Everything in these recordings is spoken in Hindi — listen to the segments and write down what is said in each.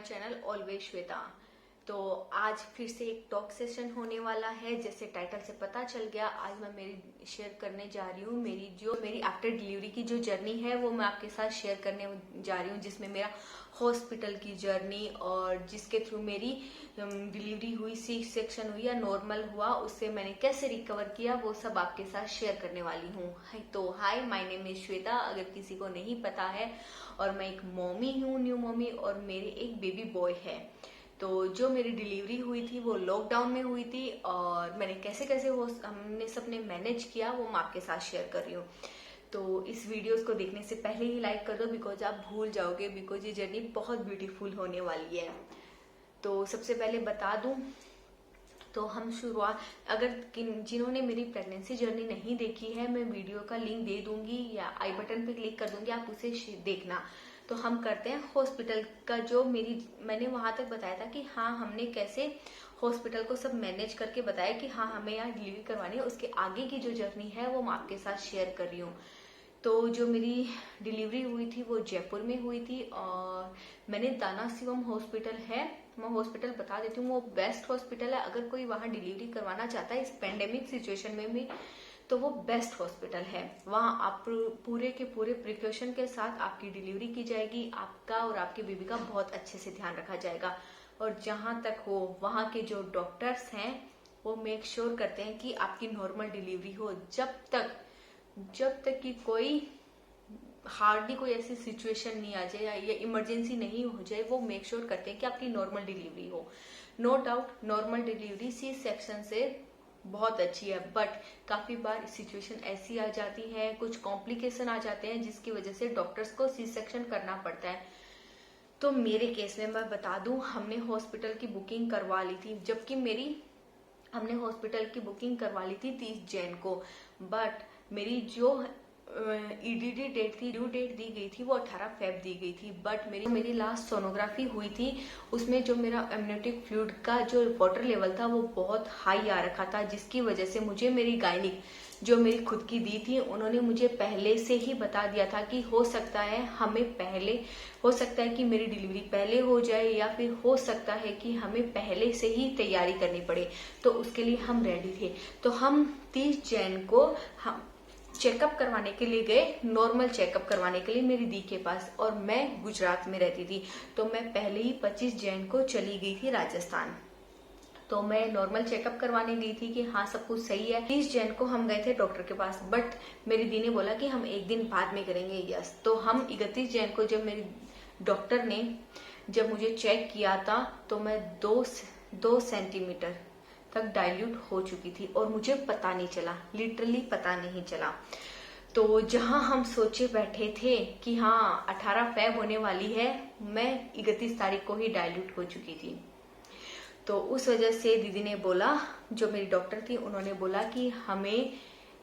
Channel always Shweta. तो आज फिर से एक टॉक सेशन होने वाला है। जैसे टाइटल से पता चल गया, आज मैं मेरी शेयर करने जा रही हूँ मेरी आफ्टर डिलीवरी की जो जर्नी है वो मैं आपके साथ शेयर करने जा रही हूँ, जिसमें मेरा हॉस्पिटल की जर्नी और जिसके थ्रू मेरी डिलीवरी हुई, सी सेक्शन हुई या नॉर्मल हुआ, उससे मैंने कैसे रिकवर किया, वो सब आपके साथ शेयर करने वाली हूँ। तो हाय, माय नेम इज श्वेता, अगर किसी को नहीं पता है। और मैं एक मॉमी हूँ, न्यू मॉमी, और मेरे एक बेबी बॉय है। तो जो मेरी डिलीवरी हुई थी वो लॉकडाउन में हुई थी, और मैंने कैसे कैसे वो हमने सबने मैनेज किया वो मैं आपके साथ शेयर कर रही हूँ। तो इस वीडियोस को देखने से पहले ही लाइक कर दो, बिकॉज आप भूल जाओगे, बिकॉज ये जर्नी बहुत ब्यूटीफुल होने वाली है। तो सबसे पहले बता दूं, तो हम शुरुआत, अगर जिन्होंने मेरी प्रेगनेंसी जर्नी नहीं देखी है, मैं वीडियो का लिंक दे दूंगी या आई बटन पे क्लिक कर दूंगी, आप उसे देखना। तो हम करते हैं हॉस्पिटल का, जो मैंने वहां तक बताया था कि हाँ हमने कैसे हॉस्पिटल को सब मैनेज करके बताया कि हाँ हमें यहाँ डिलीवरी करवानी है। उसके आगे की जो जर्नी है वो मैं आपके साथ शेयर कर रही हूँ। तो जो मेरी डिलीवरी हुई थी वो जयपुर में हुई थी, और मैंने दाना शिवम हॉस्पिटल है, मैं हॉस्पिटल बता देती हूँ, वो बेस्ट हॉस्पिटल है। अगर कोई वहां डिलीवरी करवाना चाहता है इस पेंडेमिक सिचुएशन में भी, तो वो बेस्ट हॉस्पिटल है। वहां आप पूरे के पूरे प्रिकॉशन के साथ आपकी डिलीवरी की जाएगी, आपका और आपके बेबी का बहुत अच्छे से ध्यान रखा जाएगा। और जहां तक हो, वहां के जो डॉक्टर्स हैं वो मेक श्योर करते हैं कि आपकी नॉर्मल डिलीवरी हो। जब तक कि कोई हार्डली कोई ऐसी सिचुएशन नहीं आ जाए या इमरजेंसी नहीं हो जाए, वो मेक श्योर करते हैं कि आपकी नॉर्मल डिलीवरी हो। No doubt normal delivery C section से बहुत अच्छी है, बट काफी बार सिचुएशन ऐसी आ जाती है, कुछ कॉम्प्लिकेशन आ जाते हैं, जिसकी वजह से डॉक्टर्स को सी सेक्शन करना पड़ता है। तो मेरे केस में मैं बता दूं, हमने हॉस्पिटल की बुकिंग करवा ली थी, जबकि हमने हॉस्पिटल की बुकिंग करवा ली थी 30 जैन को, बट मेरी जो ईडीडी डेट थी, ड्यू डेट दी गई थी, वो 18 फेब दी गई थी। बट मेरी लास्ट सोनोग्राफी हुई थी, उसमें जो मेरा एमनियोटिक फ्लूइड का जो वाटर लेवल था वो बहुत हाई आ रखा था, जिसकी वजह से मुझे मेरी गायनिक जो मेरी खुद की दी थी, उन्होंने मुझे पहले से ही बता दिया था कि हो सकता है कि मेरी डिलीवरी पहले हो जाए, या फिर हो सकता है कि हमें पहले से ही तैयारी करनी पड़े। तो उसके लिए हम रेडी थे। तो हम 30 जैन को हम चेकअप करवाने के लिए गए, नॉर्मल चेकअप करवाने के लिए मेरी दी के पास, और मैं गुजरात में रहती थी। तो मैं पहले ही 25 जैन को चली गई थी राजस्थान। तो मैं नॉर्मल चेकअप करवाने गई थी कि हाँ सब कुछ सही है। 30 जैन को हम गए थे डॉक्टर के पास, बट मेरी दी ने बोला कि हम एक दिन बाद में करेंगे। यस, तो हम 31 जैन को जब डॉक्टर ने मुझे चेक किया था, तो मैं 2 सेंटीमीटर तक डाइल्यूट हो चुकी थी, और मुझे पता नहीं चला, लिटरली पता नहीं चला। तो जहां हम सोचे बैठे थे कि हाँ 18 फेब होने वाली है, मैं 31 तारीख को ही डाइल्यूट हो चुकी थी। तो उस वजह से दीदी ने बोला, जो मेरी डॉक्टर थी, उन्होंने बोला कि हमें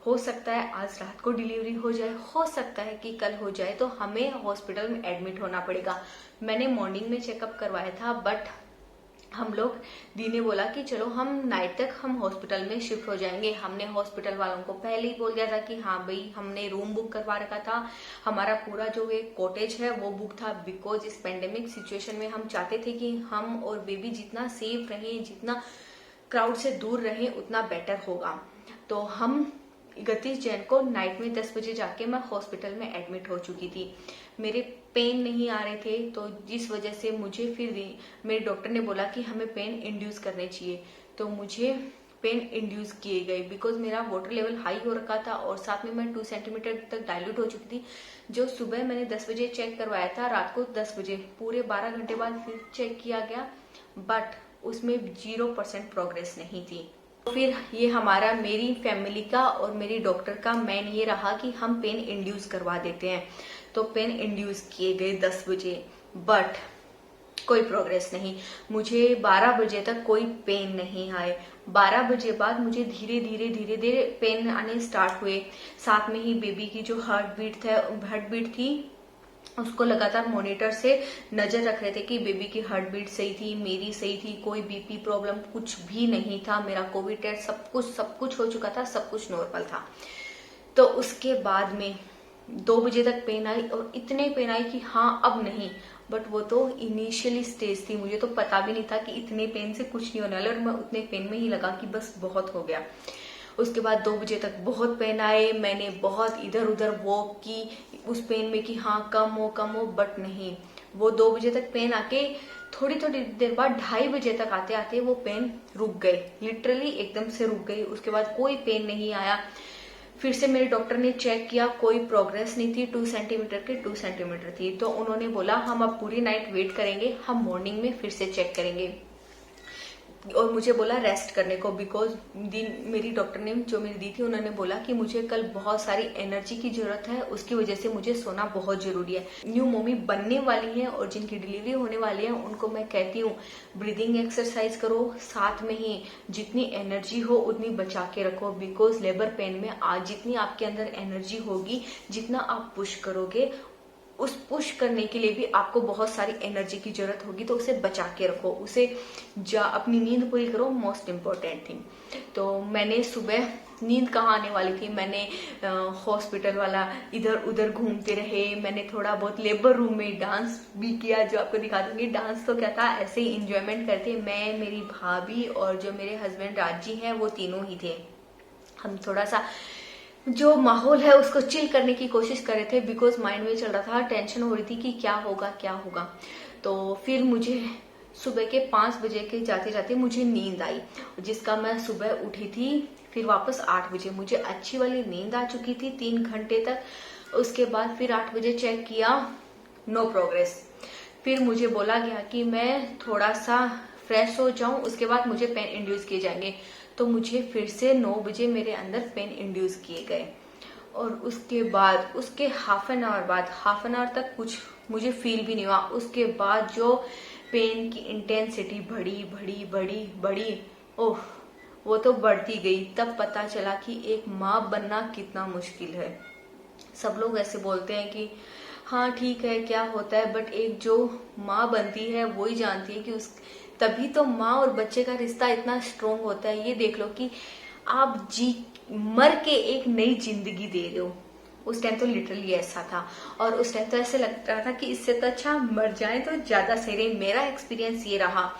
हो सकता है आज रात को डिलीवरी हो जाए, हो सकता है कि कल हो जाए, तो हमें हॉस्पिटल में एडमिट होना पड़ेगा। मैंने मॉर्निंग में चेकअप करवाया था, बट दी ने बोला कि चलो हम नाइट तक हम हॉस्पिटल में शिफ्ट हो जाएंगे। हमने हॉस्पिटल वालों को पहले ही बोल दिया था कि हाँ भाई, हमने रूम बुक करवा रखा था, हमारा पूरा जो एक कॉटेज है वो बुक था, बिकॉज इस पेंडेमिक सिचुएशन में हम चाहते थे कि हम और बेबी जितना सेफ रहे, जितना क्राउड से दूर रहे, उतना बेटर होगा। तो हम 31 जैन को नाइट में 10 बजे जाके मैं हॉस्पिटल में एडमिट हो चुकी थी। मेरे पेन नहीं आ रहे थे, तो जिस वजह से मुझे फिर मेरे डॉक्टर ने बोला कि हमें पेन इंड्यूस करने चाहिए। तो मुझे पेन इंड्यूस किए गए, बिकॉज मेरा वाटर लेवल हाई हो रखा था, और साथ में मैं 2 सेंटीमीटर तक डाइल्यूट हो चुकी थी। जो सुबह मैंने 10 बजे चेक करवाया था, रात को 10 बजे, पूरे 12 घंटे बाद फिर चेक किया गया, बट उसमें 0% प्रोग्रेस नहीं थी। फिर ये मेरी फैमिली का और मेरी डॉक्टर का मेन ये रहा कि हम पेन इंड्यूस करवा देते हैं। तो पेन इंड्यूस किए गए 10 बजे, बट कोई प्रोग्रेस नहीं। मुझे 12 बजे तक कोई पेन नहीं आए। 12 बजे बाद मुझे धीरे धीरे पेन आने स्टार्ट हुए। साथ में ही बेबी की जो हार्ट बीट थी, उसको लगातार मॉनिटर से नजर रख रहे थे कि बेबी की हार्ट बीट सही थी, मेरी सही थी, कोई बीपी प्रॉब्लम कुछ भी नहीं था। मेरा कोविड टेस्ट सब कुछ हो चुका था, सब कुछ नॉर्मल था। तो उसके बाद में 2 बजे तक पेन आई, और इतने पेन आई कि हाँ अब नहीं, बट वो तो इनिशियली स्टेज थी, मुझे तो पता भी नहीं था कि इतने पेन से कुछ नहीं होने वाला, और मैं उतने पेन में ही लगा कि बस बहुत हो गया। उसके बाद 2 बजे तक बहुत पेन आए, मैंने बहुत इधर उधर वॉक की उस पेन में कि हाँ कम हो, बट नहीं, वो 2 बजे तक पेन आके थोड़ी थोड़ी देर बाद 2:30 बजे तक आते आते वो पेन रुक गए, लिटरली एकदम से रुक गई। उसके बाद कोई पेन नहीं आया। फिर से मेरे डॉक्टर ने चेक किया, कोई प्रोग्रेस नहीं थी, 2 सेंटीमीटर के 2 सेंटीमीटर थी। तो उन्होंने बोला हम अब पूरी नाइट वेट करेंगे, हम मॉर्निंग में फिर से चेक करेंगे, और मुझे बोला रेस्ट करने को, बिकॉज मेरी डॉक्टर ने जो मेरी दी थी उन्होंने बोला कि मुझे कल बहुत सारी एनर्जी की जरूरत है, उसकी वजह से मुझे सोना बहुत जरूरी है। न्यू मम्मी बनने वाली है और जिनकी डिलीवरी होने वाली है उनको मैं कहती हूँ ब्रीदिंग एक्सरसाइज करो, साथ में ही जितनी एनर्जी हो उतनी बचा के रखो, बिकॉज लेबर पेन में आज जितनी आपके अंदर एनर्जी होगी, जितना आप पुश करोगे, उस पुश करने के लिए भी आपको बहुत सारी एनर्जी की जरूरत होगी, तो उसे बचा के रखो, उसे अपनी नींद पूरी करो, मोस्ट इम्पोर्टेंट थिंग। तो मैंने सुबह नींद कहाँ आने वाली थी, मैंने हॉस्पिटल वाला इधर उधर घूमते रहे, मैंने थोड़ा बहुत लेबर रूम में डांस भी किया, जो आपको दिखा दूंगी। डांस तो क्या था, ऐसे ही इंजॉयमेंट करते, मैं, मेरी भाभी और जो मेरे हस्बैंड राजी हैं वो तीनों ही थे। हम थोड़ा सा जो माहौल है उसको चिल करने की कोशिश कर रहे थे, बिकॉज माइंड में चल रहा था, टेंशन हो रही थी कि क्या होगा। तो फिर मुझे सुबह के 5 बजे के जाते जाते मुझे नींद आई, जिसका मैं सुबह उठी थी फिर वापस 8 बजे, मुझे अच्छी वाली नींद आ चुकी थी 3 घंटे तक। उसके बाद फिर 8 बजे चेक किया, नो प्रोग्रेस। फिर मुझे बोला गया कि मैं थोड़ा सा फ्रेश हो जाऊं, उसके बाद मुझे पेन इंड्यूस किए जाएंगे। तो मुझे फिर से 9 बजे मेरे अंदर पेन इंड्यूस किए गए, और उसके बाद उसके हाफ एन आवर तक कुछ मुझे फील भी नहीं हुआ। उसके बाद जो पेन की इंटेंसिटी बढ़ी, ओह वो तो बढ़ती गई। तब पता चला कि एक माँ बनना कितना मुश्किल है। सब लोग ऐसे बोलते हैं कि हाँ ठीक है क्या होता है, बट एक जो माँ बनती है वो ही जानती है कि उस तभी तो माँ और बच्चे का रिश्ता इतना स्ट्रोंग होता है। ये देख लो कि आप मर के एक नई जिंदगी दे रहे हो। उस टाइम तो लिटरली ऐसा था, और उस टाइम तो ऐसे लग रहा था कि इससे तो अच्छा मर जाए तो ज्यादा सही रहे। मेरा एक्सपीरियंस ये रहा।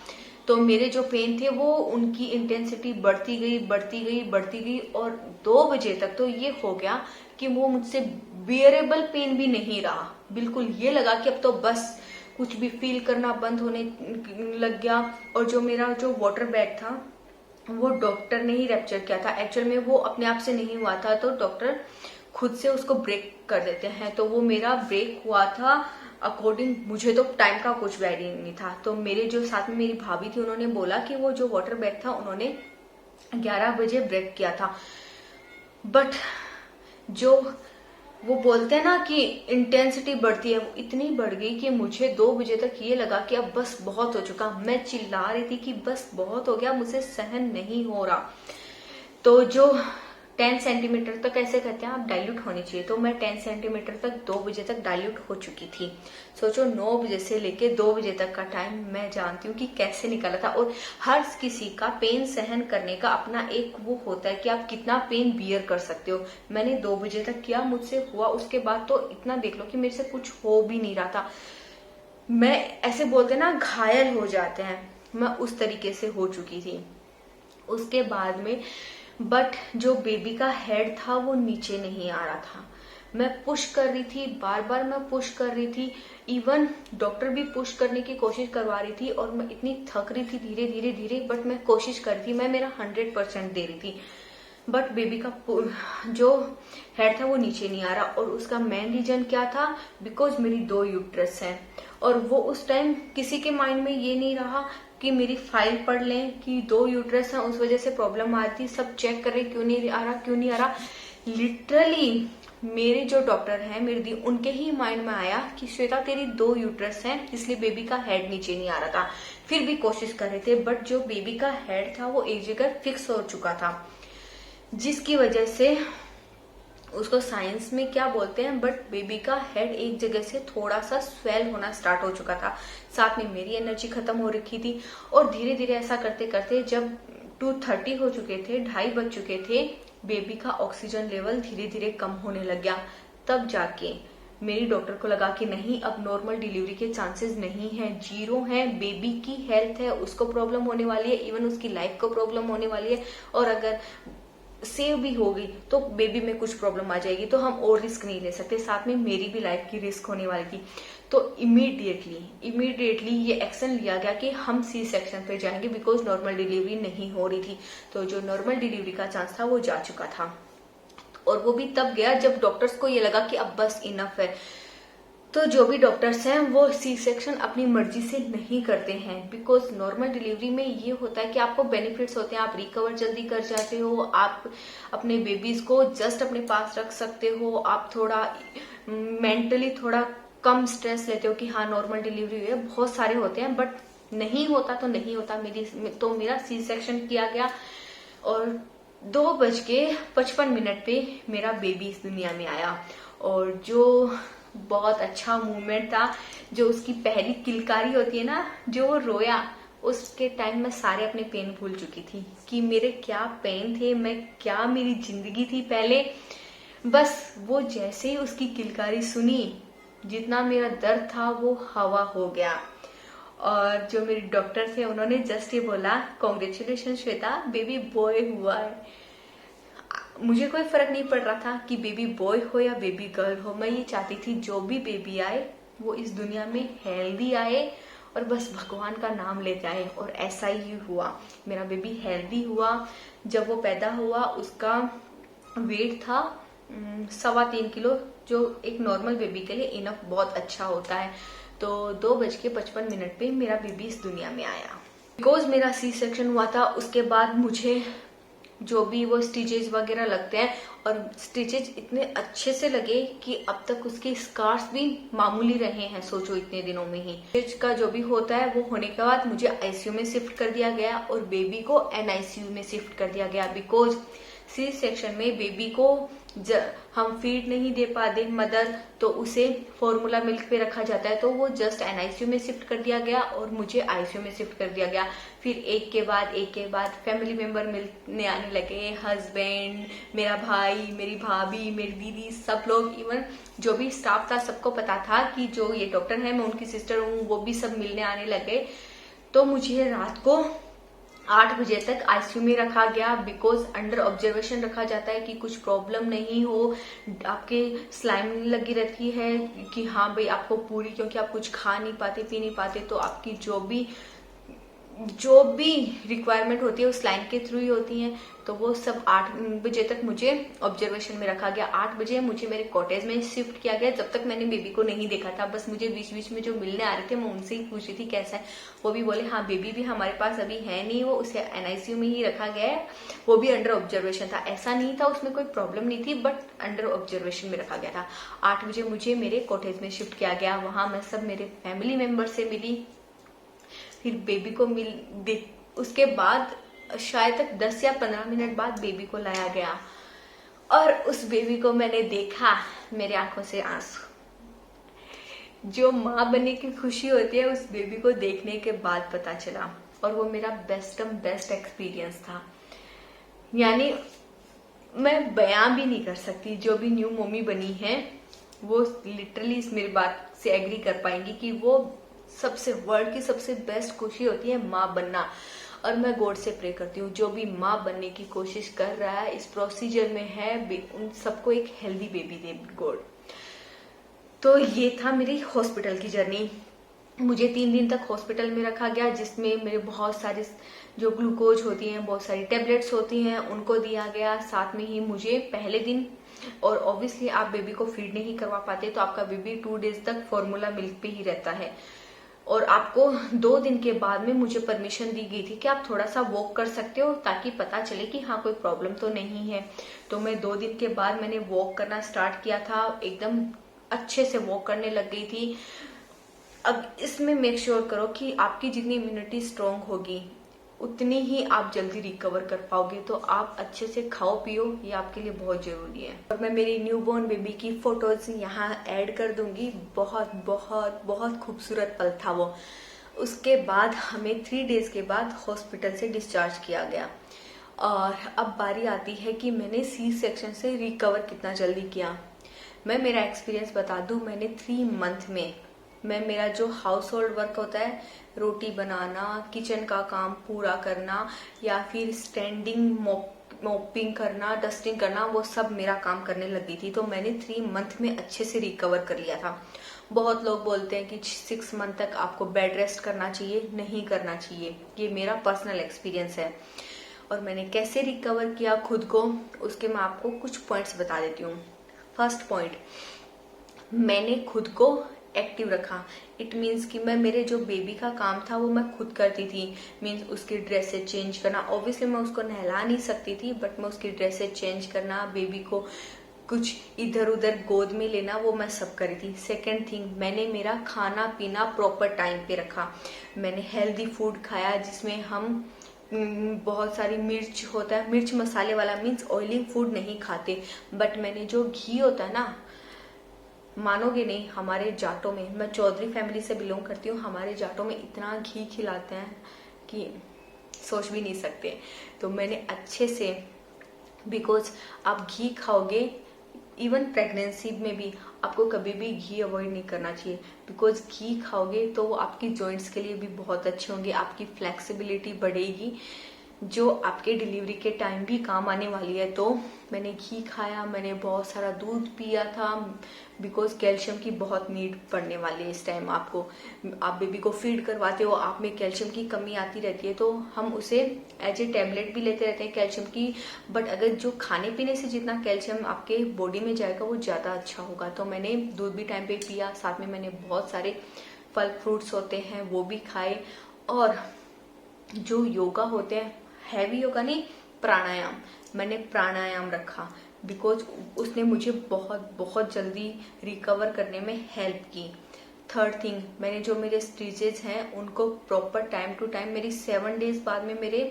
तो मेरे जो पेन थे वो उनकी इंटेंसिटी बढ़ती गई, और 2 बजे तक तो ये हो गया कि वो मुझसे बियरेबल पेन भी नहीं रहा। बिल्कुल ये लगा कि अब तो बस कुछ भी फील करना बंद होने लग गया। और जो मेरा जो वाटर बैग था वो डॉक्टर ने ही रैप्चर किया था, एक्चुअल में वो अपने आप से नहीं हुआ था, तो डॉक्टर खुद से उसको ब्रेक कर देते हैं। तो वो मेरा ब्रेक हुआ था अकॉर्डिंग, मुझे तो टाइम का कुछ वैल्यू नहीं था। तो मेरे जो साथ में मेरी भाभी थी उन्होंने बोला कि वो जो वाटर बैग था उन्होंने 11 बजे ब्रेक किया था, बट जो वो बोलते हैं ना कि इंटेंसिटी बढ़ती है, वो इतनी बढ़ गई कि मुझे 2 बजे तक ये लगा कि अब बस बहुत हो चुका। मैं चिल्ला रही थी कि बस बहुत हो गया, मुझे सहन नहीं हो रहा। तो जो 10 सेंटीमीटर तक ऐसे कहते हैं आप डाइल्यूट होनी चाहिए, तो मैं 10 सेंटीमीटर तक 2 बजे तक डाइल्यूट हो चुकी थी। सोचो 9 बजे से लेके 2 बजे तक का टाइम मैं जानती हूँ कि कैसे निकला था। और हर किसी का पेन सहन करने का अपना एक वो होता है कि आप कितना पेन बियर कर सकते हो। मैंने 2 बजे तक किया, मुझसे हुआ, उसके बाद तो इतना देख लो कि मेरे से कुछ हो भी नहीं रहा था। मैं ऐसे बोलते ना घायल हो जाते हैं, मैं उस तरीके से हो चुकी थी। उसके बाद में बट जो बेबी का हेड था वो नीचे नहीं आ रहा था। मैं पुश कर रही थी, बार बार मैं पुश कर रही थी, इवन डॉक्टर भी पुश करने की कोशिश करवा रही थी, और मैं इतनी थक रही थी धीरे, बट मैं कोशिश कर रही थी, मैं मेरा 100% दे रही थी। बट बेबी का जो हेड था वो नीचे नहीं आ रहा, और उसका मेन रीजन क्या था, बिकॉज मेरी 2 यूट्रस हैं। और वो उस टाइम किसी के माइंड में ये नहीं रहा कि मेरी फाइल पढ़ लें कि 2 यूट्रस हैं, उस वजह से प्रॉब्लम आ रही थी, सब चेक कर रहे क्यों नहीं आ रहा। लिटरली मेरे जो डॉक्टर हैं मेरी दी, उनके ही माइंड में आया कि श्वेता तेरी 2 यूट्रस हैं, इसलिए बेबी का हेड नीचे नहीं आ रहा था। फिर भी कोशिश कर रहे थे, बट जो बेबी का हेड था वो एक जगह फिक्स हो चुका था, जिसकी वजह से उसको साइंस में क्या बोलते हैं, बट बेबी का हेड एक जगह से थोड़ा सा स्वेल होना स्टार्ट हो चुका था। साथ में मेरी एनर्जी खत्म हो रखी थी, और धीरे धीरे ऐसा करते करते जब 2:30 हो चुके थे, 2:30 बज चुके थे, बेबी का ऑक्सीजन लेवल धीरे धीरे कम होने लग गया। तब जाके मेरी डॉक्टर को लगा कि नहीं, अब नॉर्मल डिलीवरी के चांसेस नहीं है, 0 है। बेबी की हेल्थ है, उसको प्रॉब्लम होने वाली है, इवन उसकी लाइफ को प्रॉब्लम होने वाली है, और अगर सेव भी हो गई तो बेबी में कुछ प्रॉब्लम आ जाएगी, तो हम और रिस्क नहीं ले सकते, साथ में मेरी भी लाइफ की रिस्क होने वाली थी। तो इमीडिएटली ये एक्शन लिया गया कि हम सी सेक्शन पे जाएंगे, बिकॉज नॉर्मल डिलीवरी नहीं हो रही थी। तो जो नॉर्मल डिलीवरी का चांस था वो जा चुका था, और वो भी तब गया जब डॉक्टर्स को ये लगा कि अब बस इनफ है। तो जो भी डॉक्टर्स हैं वो सी सेक्शन अपनी मर्जी से नहीं करते हैं, बिकॉज नॉर्मल डिलीवरी में ये होता है कि आपको बेनिफिट्स होते हैं, आप रिकवर जल्दी कर जाते हो, आप अपने बेबीज को जस्ट अपने पास रख सकते हो, आप थोड़ा मेंटली थोड़ा कम स्ट्रेस लेते हो कि हाँ नॉर्मल डिलीवरी है। बहुत सारे होते हैं, बट नहीं होता तो नहीं होता। मेरा सी सेक्शन किया गया, और 2:55 पे मेरा बेबी इस दुनिया में आया। और जो बहुत अच्छा मूवमेंट था, जो उसकी पहली किलकारी होती है ना, जो वो रोया, उसके टाइम में सारे अपने पेन भूल चुकी थी कि मेरे क्या पेन थे, मैं क्या मेरी जिंदगी थी पहले। बस वो जैसे ही उसकी किलकारी सुनी, जितना मेरा दर्द था वो हवा हो गया। और जो मेरे डॉक्टर थे उन्होंने जस्ट ये बोला, कॉन्ग्रेचुलेशन श्वेता, बेबी बॉय हुआ है। मुझे कोई फर्क नहीं पड़ रहा था कि बेबी बॉय हो या बेबी गर्ल हो, मैं ये चाहती थी जो भी बेबी आए वो इस दुनिया में हेल्दी आए, और बस भगवान का नाम लेते आए। और ऐसा ही हुआ, मेरा बेबी हेल्दी हुआ। जब वो पैदा हुआ उसका वेट था 3.25 किलो, जो एक नॉर्मल बेबी के लिए इनफ बहुत अच्छा होता है। तो 2:55 पे मेरा बेबी इस दुनिया में आया। बिकॉज मेरा सी सेक्शन हुआ था, उसके बाद मुझे जो भी वो स्टिचेस वगैरह लगते हैं, और स्टिचेस इतने अच्छे से लगे कि अब तक उसके स्कार्स भी मामूली रहे हैं, सोचो इतने दिनों में ही। स्टिच का जो भी होता है वो होने के बाद मुझे आईसीयू में शिफ्ट कर दिया गया, और बेबी को एनआईसीयू में शिफ्ट कर दिया गया। बिकॉज सी सेक्शन में बेबी को हम फीड नहीं दे पाते मदर, तो उसे फॉर्मूला मिल्क पे रखा जाता है, तो वो जस्ट एनआईसीयू में शिफ्ट कर दिया गया, और मुझे आईसीयू में शिफ्ट कर दिया गया। फिर एक के बाद फैमिली मेंबर मिलने आने लगे, हस्बैंड, मेरा भाई, मेरी भाभी, मेरी दीदी, सब लोग, इवन जो भी स्टाफ था सबको पता था कि जो ये डॉक्टर है मैं उनकी सिस्टर हूँ, वो भी सब मिलने आने लगे। तो मुझे रात को 8 बजे तक आईसीयू में रखा गया, बिकॉज अंडर ऑब्जर्वेशन रखा जाता है कि कुछ प्रॉब्लम नहीं हो। आपके स्लाइम लगी रहती है कि हाँ भाई आपको पूरी, क्योंकि आप कुछ खा नहीं पाते, पी नहीं पाते, तो आपकी जो भी रिक्वायरमेंट होती है उस लाइन के थ्रू ही होती हैं। तो वो सब 8 बजे तक मुझे ऑब्जर्वेशन में रखा गया। 8 बजे मुझे मेरे कॉटेज में शिफ्ट किया गया। जब तक मैंने बेबी को नहीं देखा था, बस मुझे बीच बीच में जो मिलने आ रहे थे मैं उनसे ही पूछ रही थी कैसा है। वो भी बोले हाँ बेबी भी हमारे पास अभी है नहीं, वो उसे एनआईसीयू में ही रखा गया है, वो भी अंडर ऑब्जर्वेशन था। ऐसा नहीं था उसमें कोई प्रॉब्लम नहीं थी, बट अंडर ऑब्जर्वेशन में रखा गया था। 8 बजे मुझे मेरे कॉटेज में शिफ्ट किया गया। वहां मैं सब मेरे फैमिली मेंबर से मिली, फिर बेबी को उसके बाद शायद तक 10 या 15 मिनट बाद बेबी को लाया गया, और उस बेबी को मैंने देखा, मेरे आंखों से आंसू। जो माँ बनने की खुशी होती है उस बेबी को देखने के बाद पता चला, और वो मेरा बेस्ट एक्सपीरियंस था। यानी मैं बयां भी नहीं कर सकती। जो भी न्यू मम्मी बनी है वो लिटरली इस मेरी बात से एग्री कर पाएंगी कि वो वर्ल्ड की सबसे बेस्ट खुशी होती है माँ बनना। और मैं गॉड से प्रे करती हूँ जो भी माँ बनने की कोशिश कर रहा है, इस प्रोसीजर में है, उन सबको एक हेल्दी बेबी दे गॉड। तो ये था मेरी हॉस्पिटल की जर्नी। मुझे 3 दिन तक हॉस्पिटल में रखा गया, जिसमें मेरे बहुत सारे जो ग्लूकोज होती हैं, बहुत सारी टेबलेट्स होती हैं, उनको दिया गया। साथ में ही मुझे पहले दिन, और ऑब्वियसली आप बेबी को फीड नहीं करवा पाते तो आपका बेबी 2 डेज तक फॉर्मूला मिल्क पे ही रहता है। और आपको 2 दिन के बाद में मुझे परमिशन दी गई थी कि आप थोड़ा सा वॉक कर सकते हो, ताकि पता चले कि हाँ कोई प्रॉब्लम तो नहीं है। तो मैं 2 दिन के बाद मैंने वॉक करना स्टार्ट किया था, एकदम अच्छे से वॉक करने लग गई थी। अब इसमें मेक श्योर करो कि आपकी जितनी इम्यूनिटी स्ट्रांग होगी उतनी ही आप जल्दी रिकवर कर पाओगे। तो आप अच्छे से खाओ पियो, ये आपके लिए बहुत जरूरी है। और मैं मेरी न्यूबॉर्न बेबी की फोटोज यहाँ ऐड कर दूंगी। बहुत बहुत बहुत खूबसूरत पल था वो। उसके बाद हमें 3 डेज के बाद हॉस्पिटल से डिस्चार्ज किया गया। और अब बारी आती है कि मैंने सी सेक्शन से रिकवर कितना जल्दी किया। मैं मेरा एक्सपीरियंस बता दूं, मैंने 3 मंथ में मेरा जो हाउस होल्ड वर्क होता है, रोटी बनाना, किचन का काम पूरा करना या फिर स्टैंडिंग मॉपिंग करना, डस्टिंग करना, वो सब मेरा काम करने लगी थी। तो मैंने 3 मंथ में अच्छे से रिकवर कर लिया था। बहुत लोग बोलते हैं कि 6 मंथ तक आपको बेड रेस्ट करना चाहिए, नहीं करना चाहिए। ये मेरा पर्सनल एक्सपीरियंस है। और मैंने कैसे रिकवर किया खुद को, उसके मैं आपको कुछ पॉइंट्स बता देती हूँ। फर्स्ट पॉइंट, मैंने खुद को एक्टिव रखा। इट मीन्स कि मैं मेरे जो बेबी का काम था वो मैं खुद करती थी। मीन्स उसकी ड्रेसेस चेंज करना, ऑब्वियसली मैं उसको नहला नहीं सकती थी, बट मैं उसकी ड्रेसेस चेंज करना, बेबी को कुछ इधर उधर गोद में लेना, वो मैं सब करी थी। सेकेंड थिंग, मैंने मेरा खाना पीना प्रॉपर टाइम पे रखा। मैंने हेल्दी फूड खाया जिसमें हम बहुत सारी मिर्च होता है, मिर्च मसाले वाला, मीन्स ऑयलिंग फूड नहीं खाते। बट मैंने जो घी होता है ना, मानोगे नहीं, हमारे जाटों में, मैं चौधरी फैमिली से बिलोंग करती हूँ, हमारे जाटों में इतना घी खिलाते हैं कि सोच भी नहीं सकते। तो मैंने अच्छे से, बिकॉज आप घी खाओगे, इवन प्रेगनेंसी में भी आपको कभी भी घी अवॉइड नहीं करना चाहिए। बिकॉज घी खाओगे तो वो आपकी जॉइंट्स के लिए भी बहुत अच्छे होंगे, आपकी फ्लेक्सिबिलिटी बढ़ेगी, जो आपके डिलीवरी के टाइम भी काम आने वाली है। तो मैंने घी खाया, मैंने बहुत सारा दूध पिया था, बिकॉज कैल्शियम की बहुत नीड पड़ने वाली है इस टाइम आपको। आप बेबी को फीड करवाते हो, आप में कैल्शियम की कमी आती रहती है, तो हम उसे एज ए टैबलेट भी लेते रहते हैं कैल्शियम की। बट अगर जो खाने पीने से जितना कैल्शियम आपके बॉडी में जाएगा वो ज्यादा अच्छा होगा। तो मैंने दूध भी टाइम पे पिया, साथ में मैंने बहुत सारे फल फ्रूट्स होते हैं वो भी खाए। और जो योगा होते हैं, हैवी योगा नहीं, प्राणायाम, मैंने प्राणायाम रखा, बिकॉज उसने मुझे बहुत बहुत जल्दी रिकवर करने में हेल्प की। थर्ड थिंग, मैंने जो मेरे स्टिचेज हैं उनको प्रॉपर टाइम टू टाइम, मेरी 7 डेज बाद में मेरे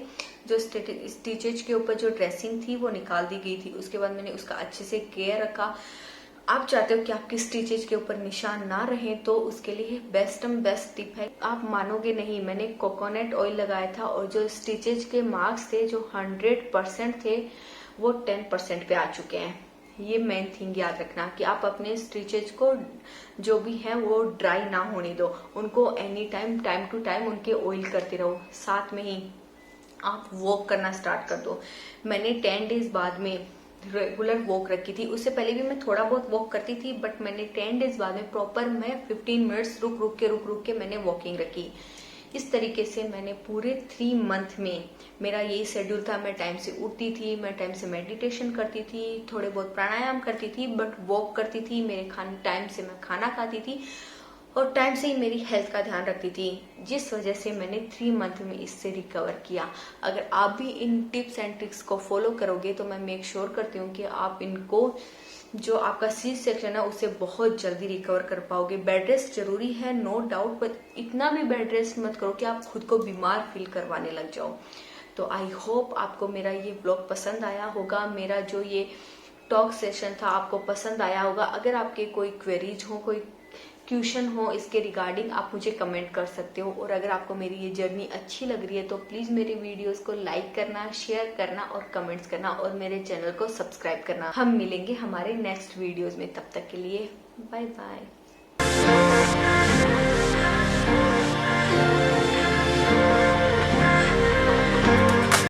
जो स्टिचेज के ऊपर जो ड्रेसिंग थी वो निकाल दी गई थी। उसके बाद मैंने उसका अच्छे से केयर रखा। आप चाहते हो कि आपकी स्टिचेज के ऊपर निशान ना रहे, तो उसके लिए बेस्ट टिप है, आप मानोगे नहीं, मैंने कोकोनट ऑयल लगाया था और जो स्टिचेज के मार्क्स थे जो 100% थे वो 10% पे आ चुके हैं। ये मेन थिंग याद रखना कि आप अपने स्टिचेज को जो भी है वो ड्राई ना होने दो, उनको एनी टाइम टू टाइम उनके ऑयल करते रहो। साथ में ही आप वॉक करना स्टार्ट कर दो। मैंने 10 डेज बाद में रेगुलर वॉक रखी थी, उससे पहले भी मैं थोड़ा बहुत वॉक करती थी, बट मैंने 10 डेज बाद में प्रॉपर मैं 15 मिनट्स रुक रुक के मैंने वॉकिंग रखी। इस तरीके से मैंने पूरे 3 मंथ में, मेरा यही शेड्यूल था, मैं टाइम से उठती थी, मैं टाइम से मेडिटेशन करती थी, थोड़े बहुत प्राणायाम करती थी, बट वॉक करती थी, मेरे खाने टाइम से मैं खाना खाती थी और टाइम से ही मेरी हेल्थ का ध्यान रखती थी, जिस वजह से मैंने 3 मंथ में इससे रिकवर किया। अगर आप भी इन टिप्स एंड ट्रिक्स को फॉलो करोगे तो मैं मेक श्योर करती हूँ कि आप इनको, जो आपका सी सेक्शन है उससे बहुत जल्दी रिकवर कर पाओगे। बेड रेस्ट जरूरी है, नो डाउट, बट इतना भी बेड रेस्ट मत करो कि आप खुद को बीमार फील करवाने लग जाओ। तो आई होप आपको मेरा ये ब्लॉग पसंद आया होगा, मेरा जो ये टॉक सेशन था आपको पसंद आया होगा। अगर आपके कोई क्वेरीज हो, कोई क्वेश्चन हो इसके रिगार्डिंग, आप मुझे कमेंट कर सकते हो। और अगर आपको मेरी ये जर्नी अच्छी लग रही है तो प्लीज मेरे वीडियोस को लाइक करना, शेयर करना और कमेंट्स करना और मेरे चैनल को सब्सक्राइब करना। हम मिलेंगे हमारे नेक्स्ट वीडियोस में, तब तक के लिए बाय बाय।